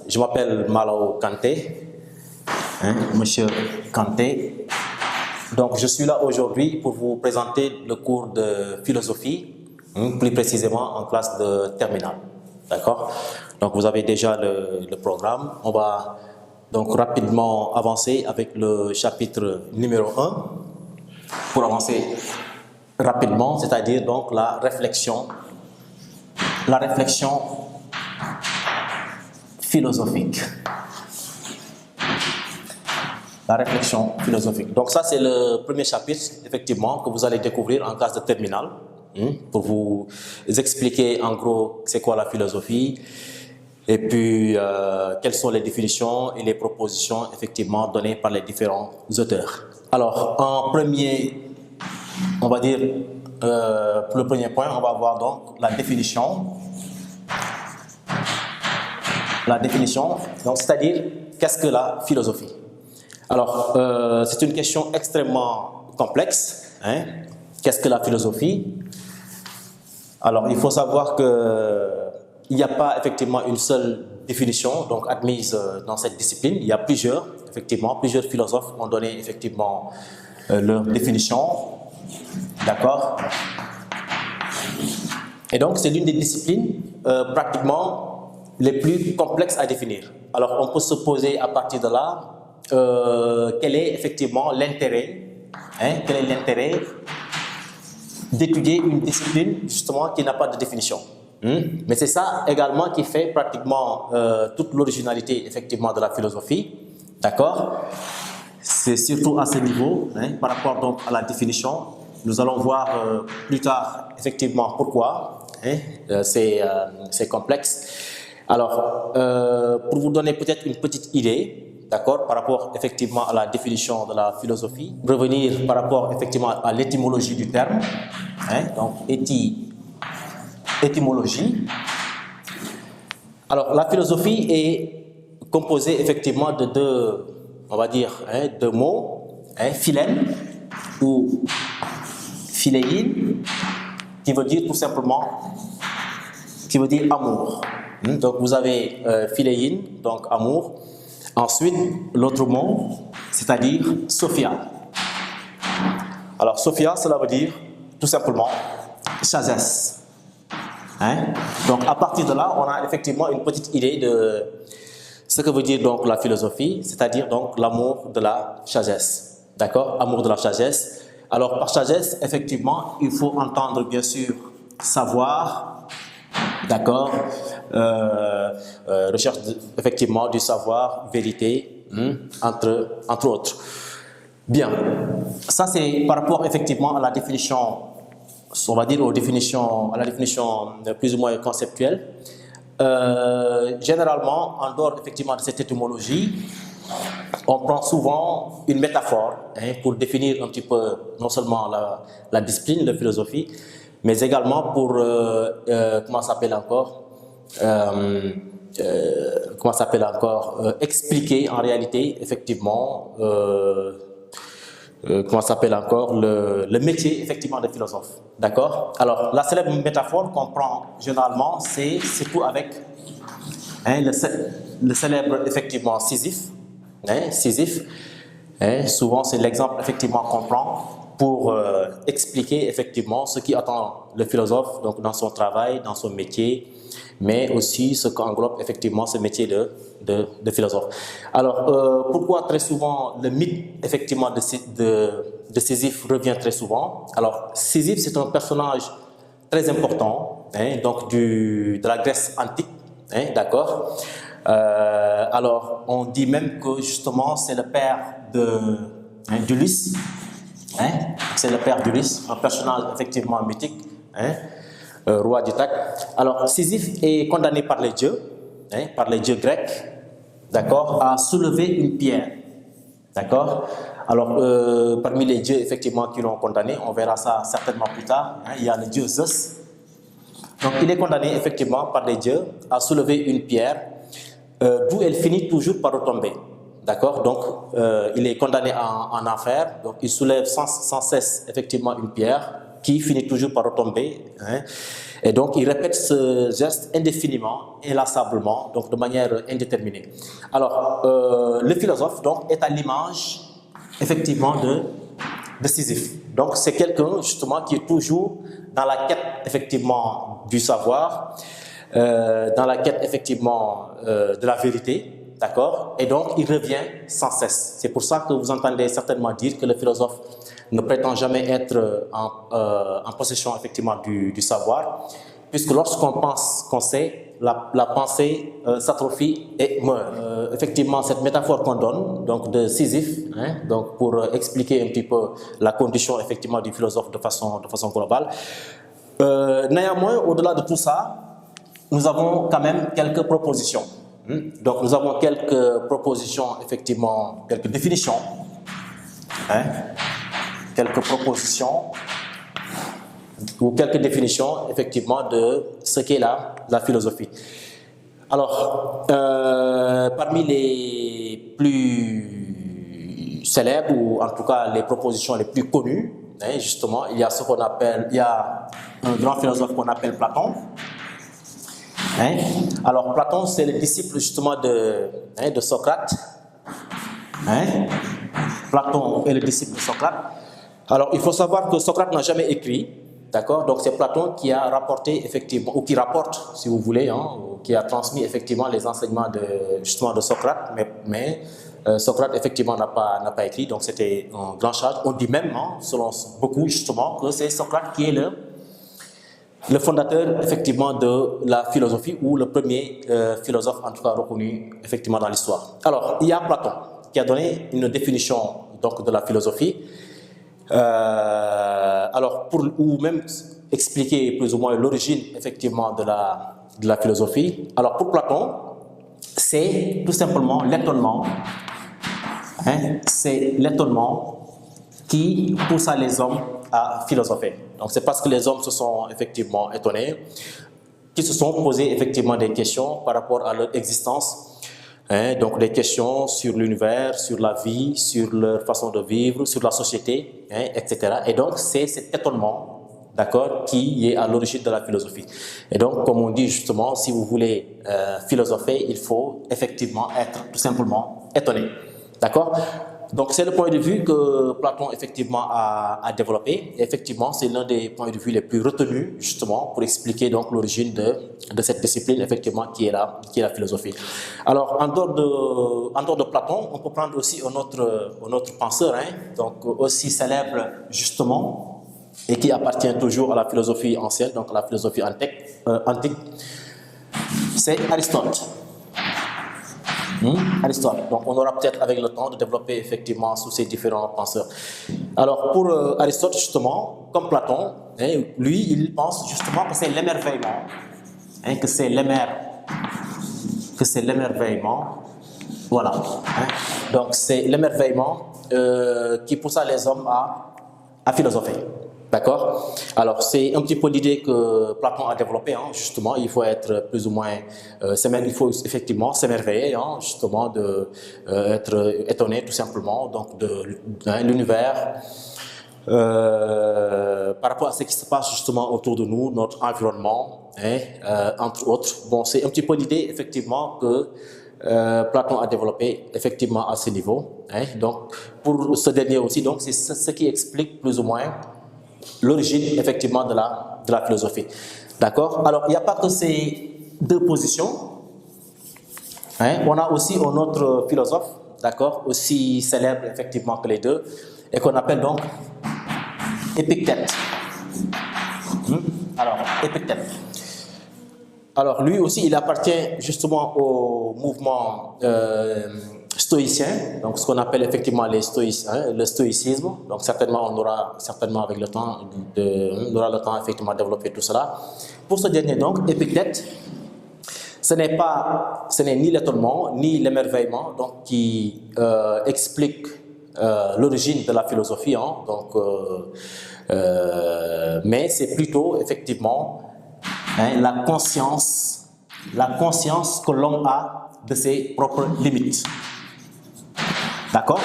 Je m'appelle Malao Kanté, Monsieur Kanté. Donc, je suis là aujourd'hui pour vous présenter le cours de philosophie, plus précisément en classe de terminale. D'accord? Donc, vous avez déjà le programme. On va donc rapidement avancer avec le chapitre numéro 1 pour avancer rapidement, c'est-à-dire donc la réflexion philosophique. La réflexion philosophique. Donc ça, c'est le premier chapitre, effectivement, que vous allez découvrir en classe de terminale, pour vous expliquer en gros c'est quoi la philosophie, et puis quelles sont les définitions et les propositions, effectivement, données par les différents auteurs. Alors, en premier, on va dire, pour le premier point, on va voir donc la définition. La définition, donc c'est-à-dire, qu'est-ce que la philosophie? Alors, c'est une question extrêmement complexe. Qu'est-ce que la philosophie? Alors, il faut savoir qu'il n'y a pas effectivement une seule définition donc admise dans cette discipline. Il y a plusieurs philosophes ont donné effectivement leur définition. D'accord? Et donc, c'est l'une des disciplines pratiquement les plus complexes à définir. Alors, on peut se poser à partir de là, quel est effectivement l'intérêt, quel est l'intérêt d'étudier une discipline justement qui n'a pas de définition. Mais c'est ça également qui fait pratiquement toute l'originalité effectivement de la philosophie, d'accord? C'est surtout à ce niveau, par rapport donc à la définition. Nous allons voir plus tard effectivement pourquoi c'est complexe. Alors, pour vous donner peut-être une petite idée, d'accord, par rapport effectivement à la définition de la philosophie, revenir par rapport effectivement à l'étymologie du terme, donc étymologie. Alors, la philosophie est composée effectivement de deux, on va dire, deux mots, philène ou philéine, qui veut dire tout simplement, qui veut dire amour. Donc vous avez philéine, donc amour. Ensuite, l'autre mot, c'est-à-dire Sophia. Alors Sophia, cela veut dire tout simplement sagesse. Donc à partir de là, on a effectivement une petite idée de ce que veut dire donc la philosophie, c'est-à-dire donc l'amour de la sagesse. D'accord? Amour de la sagesse. Alors par sagesse, effectivement, il faut entendre bien sûr savoir, d'accord, recherche effectivement du savoir, vérité, entre autres. Bien, ça c'est par rapport effectivement à la définition, on va dire à la définition plus ou moins conceptuelle. Généralement, en dehors effectivement de cette étymologie, on prend souvent une métaphore pour définir un petit peu non seulement la discipline, la philosophie, mais également pour, expliquer en réalité, effectivement, le métier, effectivement, de philosophe. D'accord? Alors, la célèbre métaphore qu'on prend généralement, c'est surtout avec le célèbre, effectivement, Sisyphe. Sisyphe. Souvent, c'est l'exemple, effectivement, qu'on prend pour expliquer effectivement ce qui attend le philosophe donc dans son travail, dans son métier, mais aussi ce qu'englobe effectivement ce métier de philosophe. Alors, pourquoi très souvent le mythe effectivement de Sisyphe revient très souvent? Alors, Sisyphe, c'est un personnage très important donc de la Grèce antique, d'accord? Alors, on dit même que justement c'est le père d'Ulysse. C'est le père d'Ulysse, un personnage effectivement mythique, roi d'Ithaque. Alors, Sisyphe est condamné par les dieux grecs, d'accord, à soulever une pierre, d'accord. Alors, parmi les dieux effectivement qui l'ont condamné, on verra ça certainement plus tard. Il y a le dieu Zeus. Donc, il est condamné effectivement par les dieux à soulever une pierre, d'où elle finit toujours par retomber. D'accord? Donc, il est condamné en enfer. Donc, il soulève sans cesse, effectivement, une pierre. qui finit toujours par retomber. Hein. Et donc, il répète ce geste indéfiniment, inlassablement, donc de manière indéterminée. Alors, le philosophe donc, est à l'image, effectivement, de Sisyphe. Donc, c'est quelqu'un, justement, qui est toujours dans la quête, effectivement, du savoir, dans la quête, effectivement, de la vérité, d'accord? Et donc, il revient sans cesse. C'est pour ça que vous entendez certainement dire que le philosophe ne prétend jamais être en possession, effectivement, du savoir, puisque lorsqu'on pense qu'on sait, la pensée s'atrophie et meurt. Effectivement, cette métaphore qu'on donne, donc de Sisyphe, hein, donc pour expliquer un petit peu la condition, effectivement, du philosophe de façon globale. Néanmoins, au-delà de tout ça, nous avons quand même quelques propositions. Donc, nous avons quelques propositions, effectivement, quelques définitions. Hein, quelques propositions ou quelques définitions, effectivement, de ce qu'est la philosophie. Alors, parmi les plus célèbres, ou en tout cas les propositions les plus connues, hein, justement, il y a ce qu'on appelle, il y a un grand philosophe qu'on appelle Platon. Hein? Alors, Platon, c'est le disciple justement de Socrate. Hein? Platon est le disciple de Socrate. Alors, il faut savoir que Socrate n'a jamais écrit, d'accord? Donc, c'est Platon qui a rapporté, effectivement, ou qui rapporte, si vous voulez, hein, ou qui a transmis, effectivement, les enseignements justement de Socrate, mais Socrate, effectivement, n'a pas écrit, donc c'était un grand charge. On dit même, hein, selon beaucoup, justement, que c'est Socrate qui est le fondateur, effectivement, de la philosophie, ou le premier philosophe, en tout cas, reconnu, effectivement, dans l'histoire. Alors, il y a Platon, qui a donné une définition, donc, de la philosophie, alors, ou même expliquer plus ou moins l'origine, effectivement, de la philosophie. Alors, pour Platon, c'est tout simplement l'étonnement, hein, c'est l'étonnement qui poussa les hommes à philosopher. Donc, c'est parce que les hommes se sont effectivement étonnés qu'ils se sont posés effectivement des questions par rapport à leur existence. Hein, donc, des questions sur l'univers, sur la vie, sur leur façon de vivre, sur la société, hein, etc. Et donc, c'est cet étonnement, d'accord, qui est à l'origine de la philosophie. Et donc, comme on dit justement, si vous voulez philosopher, il faut effectivement être tout simplement étonné. D'accord? Donc, c'est le point de vue que Platon, effectivement, a développé. Et effectivement, c'est l'un des points de vue les plus retenus, justement, pour expliquer donc l'origine de cette discipline, effectivement, qui est la philosophie. Alors, en dehors de Platon, on peut prendre aussi un autre penseur, hein, donc aussi célèbre, justement, et qui appartient toujours à la philosophie ancienne, donc à la philosophie antique, c'est Aristote. Aristote. Donc, on aura peut-être avec le temps de développer effectivement sous ces différents penseurs. Alors, pour Aristote, justement, comme Platon, hein, lui, il pense justement que c'est l'émerveillement, hein, que c'est l'émerveillement, voilà. Hein. Donc, c'est l'émerveillement qui poussa les hommes à philosopher. D'accord? Alors, c'est un petit peu l'idée que Platon a développée, hein, justement, il faut être plus ou moins, il faut effectivement s'émerveiller, hein, justement, être étonné tout simplement, donc de l'univers, par rapport à ce qui se passe justement autour de nous, notre environnement, hein, entre autres. Bon, c'est un petit peu l'idée, effectivement, que Platon a développé effectivement à ce niveau. Hein, donc, pour ce dernier aussi, donc, c'est ce qui explique plus ou moins l'origine effectivement de la philosophie. D'accord? Alors, il n'y a pas que ces deux positions. Hein? On a aussi un autre philosophe, d'accord, aussi célèbre effectivement que les deux, et qu'on appelle donc Épictète. Alors, Épictète. Alors, lui aussi, il appartient justement au mouvement stoïcien, donc ce qu'on appelle effectivement les stoïciens, le stoïcisme. Donc certainement, on aura certainement avec le temps, on aura le temps effectivement de développer tout cela. Pour ce dernier donc, Épictète, ce n'est ni l'étonnement ni l'émerveillement donc qui explique l'origine de la philosophie, hein, donc, mais c'est plutôt effectivement, hein, la conscience que l'homme a de ses propres limites. D'accord?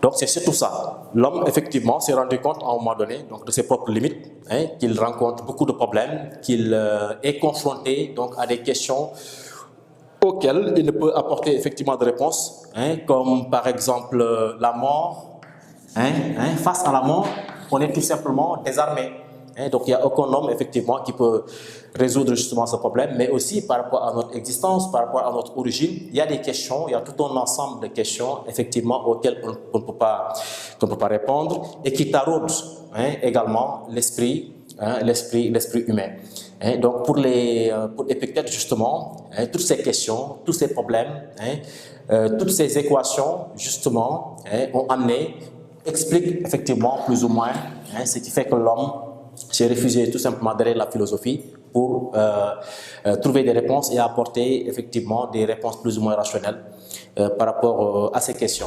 Donc c'est surtout ça. L'homme, effectivement, s'est rendu compte à un moment donné donc, de ses propres limites, qu'il rencontre beaucoup de problèmes, qu'il est confronté donc, à des questions auxquelles il ne peut apporter effectivement de réponse, comme par exemple la mort. Face à la mort, on est tout simplement désarmé. Donc il n'y a aucun homme effectivement qui peut résoudre justement ce problème, mais aussi par rapport à notre existence, par rapport à notre origine, il y a des questions, il y a tout un ensemble de questions effectivement auxquelles on ne peut pas répondre et qui taraudent également l'esprit humain. Donc pour Épictète justement, toutes ces questions, tous ces problèmes, toutes ces équations justement ont amené, expliquent effectivement plus ou moins ce qui fait que l'homme s'est réfugié tout simplement derrière la philosophie pour trouver des réponses et apporter effectivement des réponses plus ou moins rationnelles par rapport à ces questions.